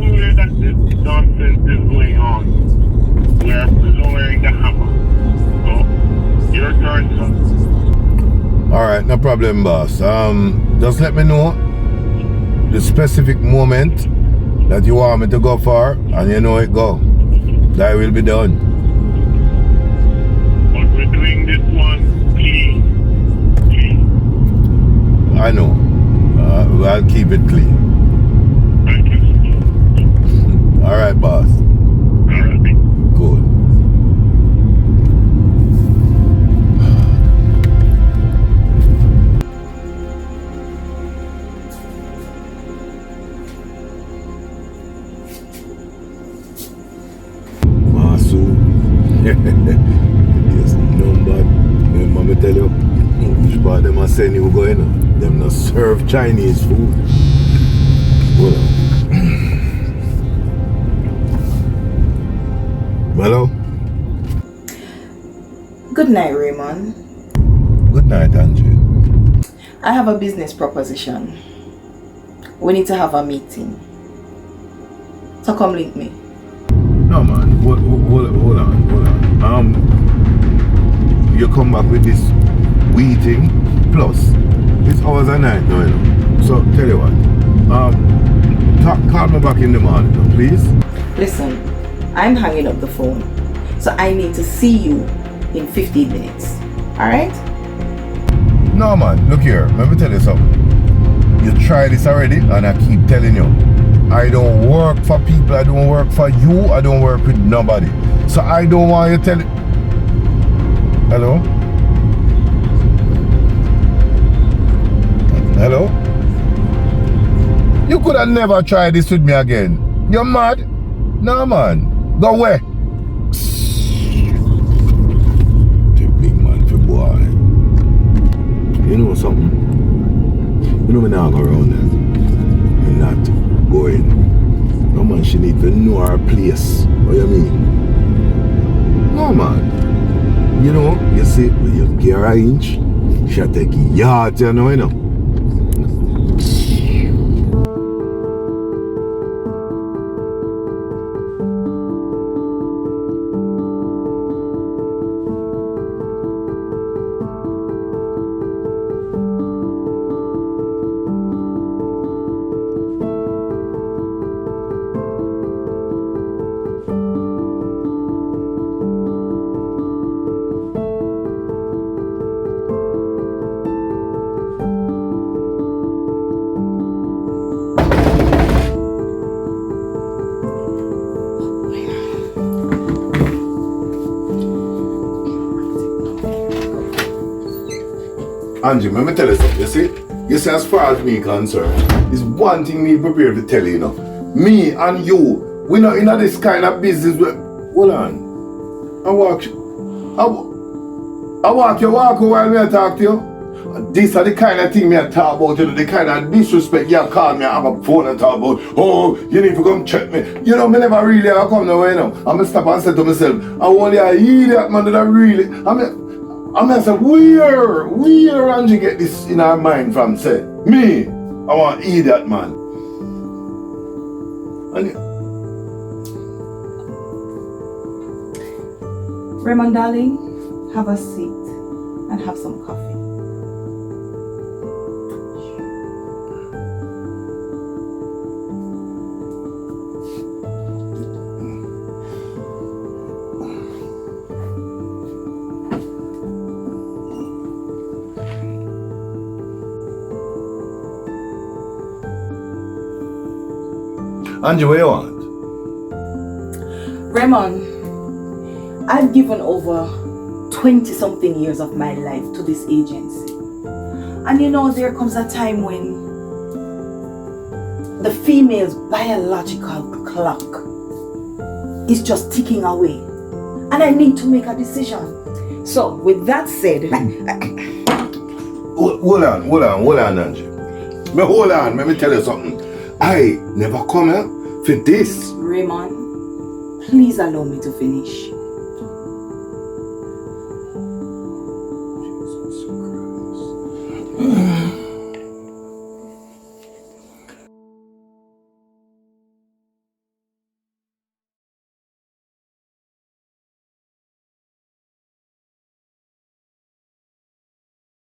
aware that this nonsense is going on. We are lowering the hammer. So, your turn, sir. Alright, no problem, boss. Just let me know the specific moment that you want me to go for, and you know it go. That will be done. But we're doing this one clean. Clean. I know. I'll keep it clean. Thank you, sir. Alright, boss. Alright. Good. Masu. Yes, number. Remember me tell you, which part them are saying you going on? Them not serve Chinese food. Hold on. Hello? Good night, Raymond. Good night, Andrew. I have a business proposition. We need to have a meeting. So come link me. No, man. Hold on. You come back with this wee thing, plus it's hours a night now, you know. So tell you what, call me back in the morning, please. Listen, I'm hanging up the phone. So I need to see you in 15 minutes. Alright? No, man. Look here. Let me tell you something. You tried this already, and I keep telling you, I don't work for people. I don't work for you. I don't work with nobody. So I don't want you to tell it. Hello? Hello? You could have never tried this with me again. You're mad? No, man. Go away. The big man for boy. You know something? You know me now go around there. I'm not going. No, man, she need to know her place. What you mean? No, man. You know, you see, when you give her an inch, she'll take yards, you know. Angie, let me tell you something, you see, as far as me concerned, it's one thing me prepared to tell you, you know. Me and you, we not in this kind of business where, hold on, I walk you while me I talk to you. This are the kind of thing me I talk about, you know, the kind of disrespect you call me, I have a phone and talk about, oh, you need to come check me. You know, me never really have come nowhere, you know. I'm going to stop and say to myself, I want you to idiot, man, that I really, I say, where Angie get this in her mind from, say, me, I want idiot, man. And Raymond, darling, have a seat and have some coffee. Angie, what you want? Raymond, I've given over 20-something years of my life to this agency. And you know, there comes a time when the female's biological clock is just ticking away. And I need to make a decision. So, with that said... Hold on, Angie. Hold on, let me tell you something. I never come here for this. Raymond, please allow me to finish.